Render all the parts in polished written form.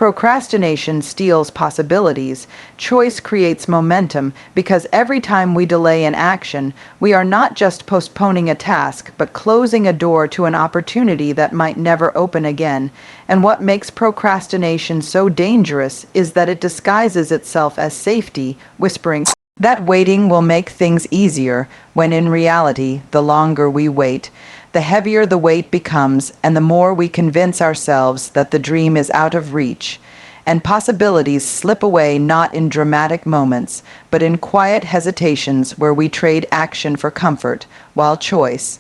Procrastination steals possibilities. Choice creates momentum because every time we delay an action, we are not just postponing a task, but closing a door to an opportunity that might never open again. And what makes procrastination so dangerous is that it disguises itself as safety, whispering that waiting will make things easier, when in reality, the longer we wait, the heavier the weight becomes, and the more we convince ourselves that the dream is out of reach, and possibilities slip away not in dramatic moments, but in quiet hesitations where we trade action for comfort, while choice,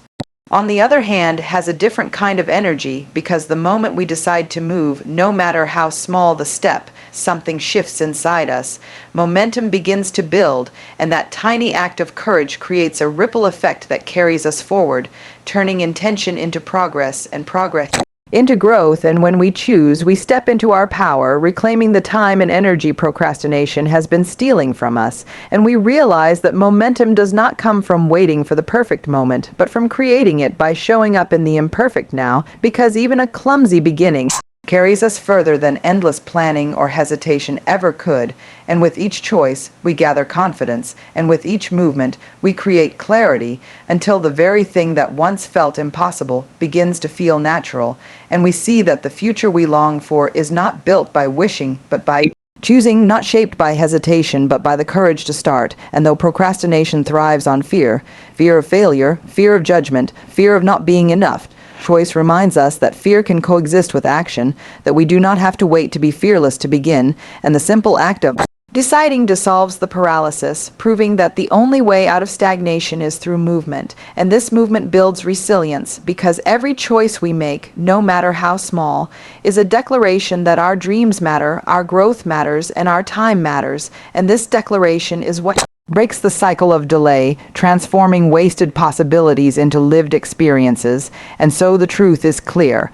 on the other hand, has a different kind of energy because the moment we decide to move, no matter how small the step, something shifts inside us. Momentum begins to build, and that tiny act of courage creates a ripple effect that carries us forward, turning intention into progress and progress into growth. And when we choose, we step into our power, reclaiming the time and energy procrastination has been stealing from us. And we realize that momentum does not come from waiting for the perfect moment, but from creating it by showing up in the imperfect now, because even a clumsy beginning carries us further than endless planning or hesitation ever could. And with each choice, we gather confidence, and with each movement, we create clarity until the very thing that once felt impossible begins to feel natural, and we see that the future we long for is not built by wishing, but by choosing, not shaped by hesitation, but by the courage to start. And though procrastination thrives on fear, fear of failure, fear of judgment, fear of not being enough, choice reminds us that fear can coexist with action, that we do not have to wait to be fearless to begin, and the simple act of deciding dissolves the paralysis, proving that the only way out of stagnation is through movement. And this movement builds resilience, because every choice we make, no matter how small, is a declaration that our dreams matter, our growth matters, and our time matters. And this declaration is what breaks the cycle of delay, transforming wasted possibilities into lived experiences. And so the truth is clear.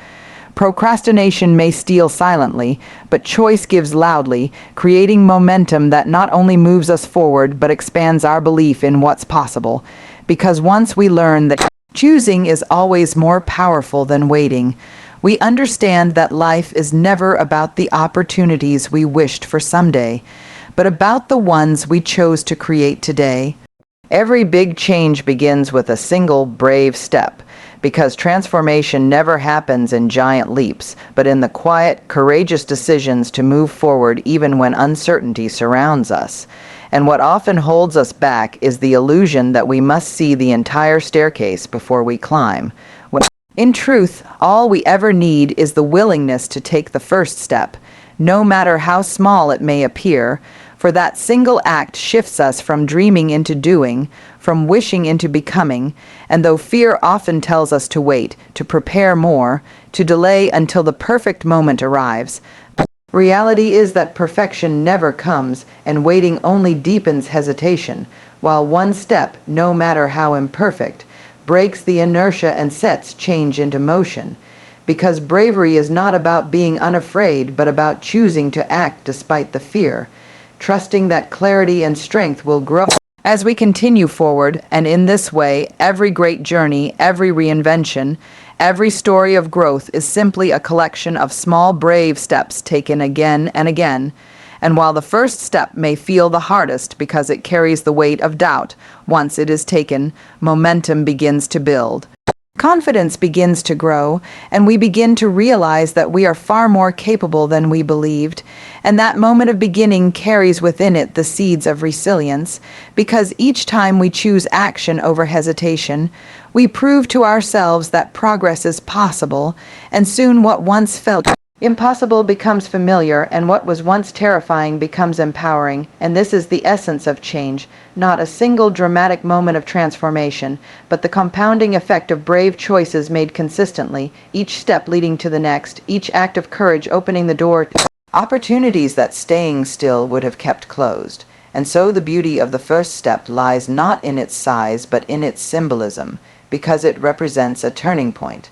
Procrastination may steal silently, but choice gives loudly, creating momentum that not only moves us forward, but expands our belief in what's possible. Because once we learn that choosing is always more powerful than waiting, we understand that life is never about the opportunities we wished for someday, but about the ones we chose to create today. Every big change begins with a single brave step, because transformation never happens in giant leaps, but in the quiet, courageous decisions to move forward even when uncertainty surrounds us. And what often holds us back is the illusion that we must see the entire staircase before we climb. In truth, all we ever need is the willingness to take the first step, no matter how small it may appear, for that single act shifts us from dreaming into doing, from wishing into becoming. And though fear often tells us to wait, to prepare more, to delay until the perfect moment arrives, reality is that perfection never comes, and waiting only deepens hesitation, while one step, no matter how imperfect, breaks the inertia and sets change into motion. Because bravery is not about being unafraid, but about choosing to act despite the fear, trusting that clarity and strength will grow as we continue forward. And in this way, every great journey, every reinvention, every story of growth is simply a collection of small, brave steps taken again and again. And while the first step may feel the hardest because it carries the weight of doubt, once it is taken, momentum begins to build. Confidence begins to grow, and we begin to realize that we are far more capable than we believed, and that moment of beginning carries within it the seeds of resilience, because each time we choose action over hesitation, we prove to ourselves that progress is possible, and soon what once felt impossible becomes familiar, and what was once terrifying becomes empowering. And this is the essence of change, not a single dramatic moment of transformation, but the compounding effect of brave choices made consistently, each step leading to the next, each act of courage opening the door to opportunities that staying still would have kept closed. And so the beauty of the first step lies not in its size, but in its symbolism, because it represents a turning point.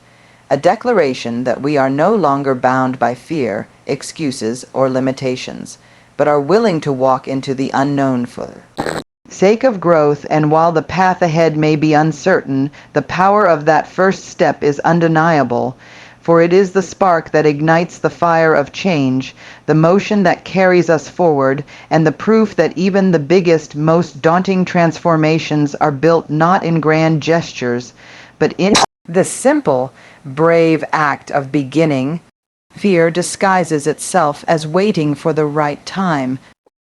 A declaration that we are no longer bound by fear, excuses, or limitations, but are willing to walk into the unknown for the sake of growth. And while the path ahead may be uncertain, the power of that first step is undeniable, For it is the spark that ignites the fire of change, the motion that carries us forward, and the proof that even the biggest, most daunting transformations are built not in grand gestures, but in the simple, brave act of beginning. Fear disguises itself as waiting for the right time,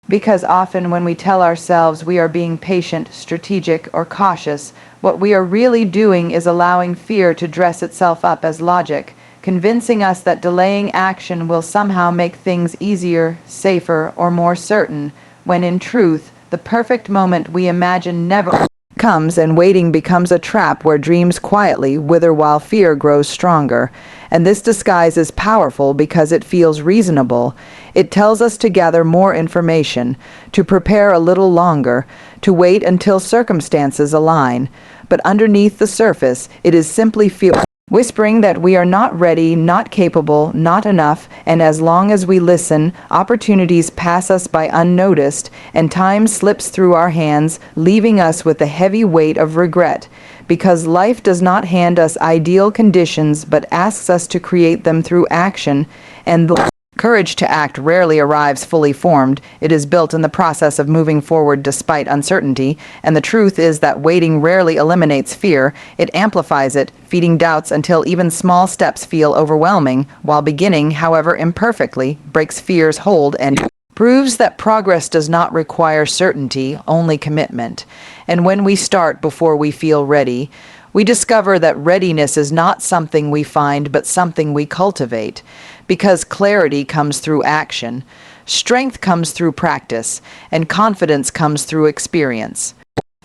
because often when we tell ourselves we are being patient, strategic, or cautious, what we are really doing is allowing fear to dress itself up as logic, convincing us that delaying action will somehow make things easier, safer, or more certain, when in truth, the perfect moment we imagine never comes, and waiting becomes a trap where dreams quietly wither while fear grows stronger. And this disguise is powerful because it feels reasonable. It tells us to gather more information, to prepare a little longer, to wait until circumstances align. But underneath the surface, it is simply fear, whispering that we are not ready, not capable, not enough, and as long as we listen, opportunities pass us by unnoticed, and time slips through our hands, leaving us with the heavy weight of regret. Because life does not hand us ideal conditions, but asks us to create them through action, and the courage to act rarely arrives fully formed. It is built in the process of moving forward despite uncertainty, and the truth is that waiting rarely eliminates fear. It amplifies it, feeding doubts until even small steps feel overwhelming, while beginning, however imperfectly, breaks fear's hold and proves that progress does not require certainty, only commitment. And when we start before we feel ready, we discover that readiness is not something we find, but something we cultivate. Because clarity comes through action, strength comes through practice, and confidence comes through experience.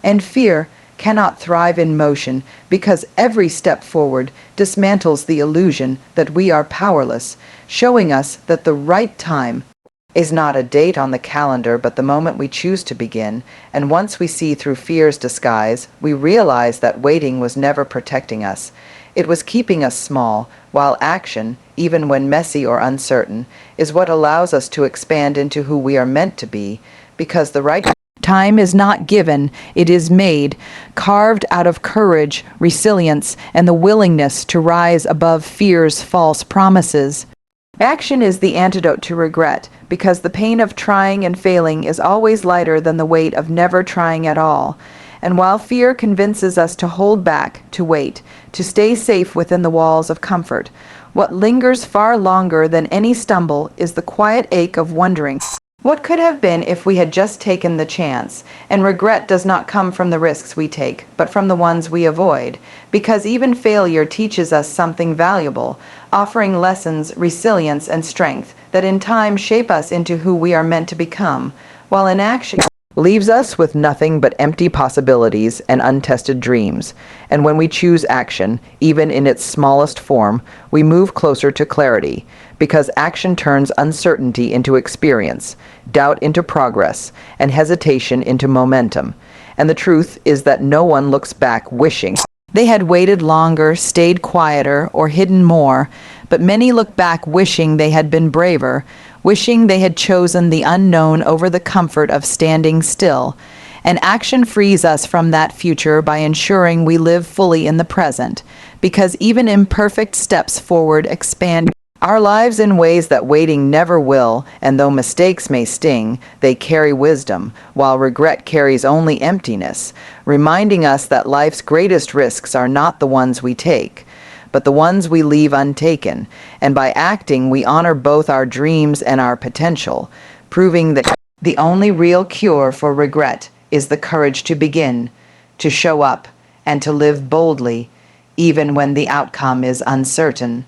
And fear cannot thrive in motion because every step forward dismantles the illusion that we are powerless, showing us that the right time is not a date on the calendar, but the moment we choose to begin. And once we see through fear's disguise, we realize that waiting was never protecting us. It was keeping us small, while action, even when messy or uncertain, is what allows us to expand into who we are meant to be, because the right time is not given, it is made, carved out of courage, resilience, and the willingness to rise above fear's false promises. Action is the antidote to regret, because the pain of trying and failing is always lighter than the weight of never trying at all. And while fear convinces us to hold back, to wait, to stay safe within the walls of comfort, what lingers far longer than any stumble is the quiet ache of wondering what could have been if we had just taken the chance. And regret does not come from the risks we take, but from the ones we avoid, because even failure teaches us something valuable, offering lessons, resilience, and strength that in time shape us into who we are meant to become, while inaction leaves us with nothing but empty possibilities and untested dreams. And when we choose action, even in its smallest form, we move closer to clarity, because action turns uncertainty into experience, doubt into progress, and hesitation into momentum. And the truth is that no one looks back wishing they had waited longer, stayed quieter, or hidden more, but many look back wishing they had been braver, wishing they had chosen the unknown over the comfort of standing still. And action frees us from that future by ensuring we live fully in the present, because even imperfect steps forward expand our lives in ways that waiting never will, and though mistakes may sting, they carry wisdom, while regret carries only emptiness, reminding us that life's greatest risks are not the ones we take, but the ones we leave untaken. And by acting, we honor both our dreams and our potential, proving that the only real cure for regret is the courage to begin, to show up, and to live boldly, even when the outcome is uncertain.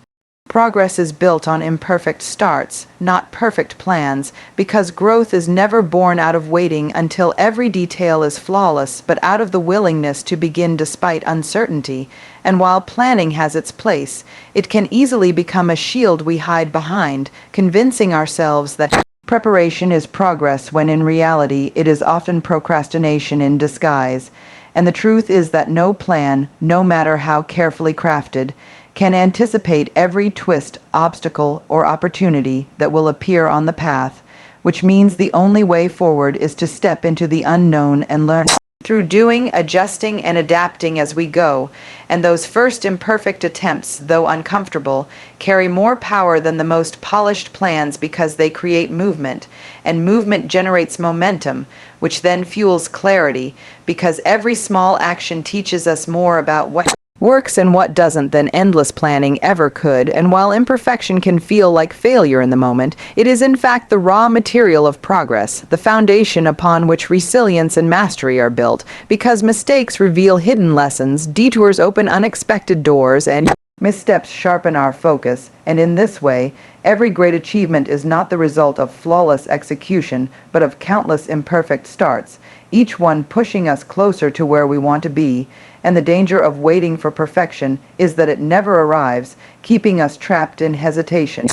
Progress is built on imperfect starts, not perfect plans, because growth is never born out of waiting until every detail is flawless, but out of the willingness to begin despite uncertainty. And while planning has its place, it can easily become a shield we hide behind, convincing ourselves that preparation is progress when in reality it is often procrastination in disguise. And the truth is that no plan, no matter how carefully crafted, can anticipate every twist, obstacle, or opportunity that will appear on the path, which means the only way forward is to step into the unknown and learn through doing, adjusting, and adapting as we go, and those first imperfect attempts, though uncomfortable, carry more power than the most polished plans because they create movement, and movement generates momentum, which then fuels clarity, because every small action teaches us more about what works and what doesn't than endless planning ever could, and while imperfection can feel like failure in the moment, it is in fact the raw material of progress, the foundation upon which resilience and mastery are built, because mistakes reveal hidden lessons, detours open unexpected doors, and missteps sharpen our focus, and in this way, every great achievement is not the result of flawless execution, but of countless imperfect starts, each one pushing us closer to where we want to be, and the danger of waiting for perfection is that it never arrives, keeping us trapped in hesitation.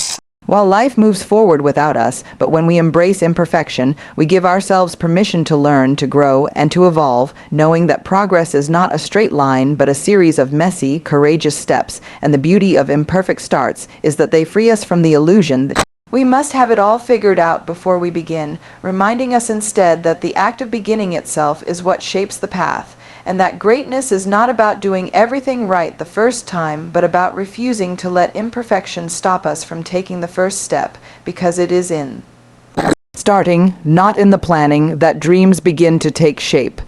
While life moves forward without us, but when we embrace imperfection, we give ourselves permission to learn, to grow, and to evolve, knowing that progress is not a straight line, but a series of messy, courageous steps, and the beauty of imperfect starts is that they free us from the illusion that we must have it all figured out before we begin, reminding us instead that the act of beginning itself is what shapes the path, and that greatness is not about doing everything right the first time, but about refusing to let imperfection stop us from taking the first step, because it is in starting, not in the planning, that dreams begin to take shape,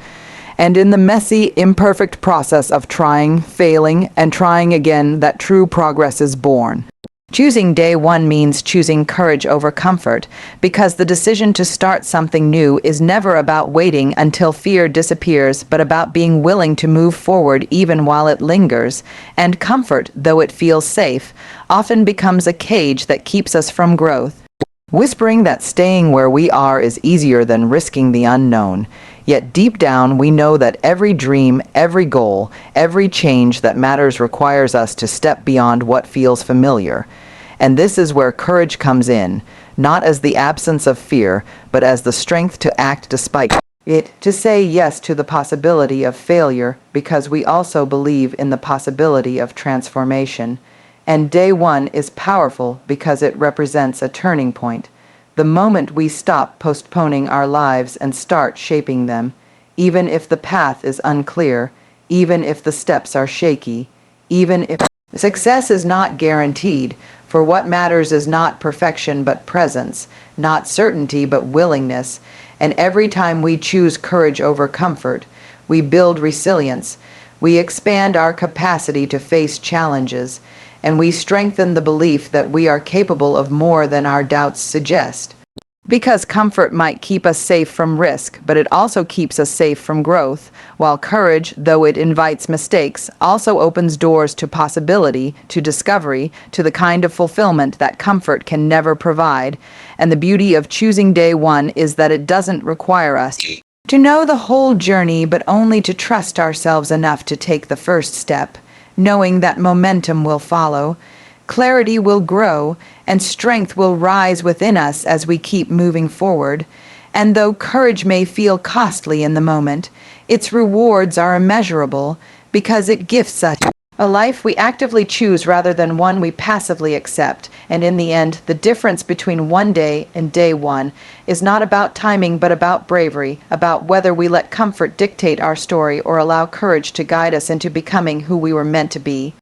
and in the messy, imperfect process of trying, failing, and trying again that true progress is born. Choosing day one means choosing courage over comfort, because the decision to start something new is never about waiting until fear disappears, but about being willing to move forward even while it lingers, and comfort, though it feels safe, often becomes a cage that keeps us from growth, whispering that staying where we are is easier than risking the unknown. Yet deep down, we know that every dream, every goal, every change that matters requires us to step beyond what feels familiar. And this is where courage comes in, not as the absence of fear, but as the strength to act despite it, to say yes to the possibility of failure, because we also believe in the possibility of transformation. And day one is powerful because it represents a turning point. The moment we stop postponing our lives and start shaping them, even if the path is unclear, even if the steps are shaky, even if success is not guaranteed, for what matters is not perfection but presence, not certainty but willingness, and every time we choose courage over comfort, we build resilience, we expand our capacity to face challenges, and we strengthen the belief that we are capable of more than our doubts suggest. Because comfort might keep us safe from risk, but it also keeps us safe from growth, while courage, though it invites mistakes, also opens doors to possibility, to discovery, to the kind of fulfillment that comfort can never provide. And the beauty of choosing day one is that it doesn't require us to know the whole journey, but only to trust ourselves enough to take the first step, knowing that momentum will follow, clarity will grow, and strength will rise within us as we keep moving forward. And though courage may feel costly in the moment, its rewards are immeasurable because it gifts us a life we actively choose rather than one we passively accept. And in the end, the difference between one day and day one is not about timing but about bravery, about whether we let comfort dictate our story or allow courage to guide us into becoming who we were meant to be.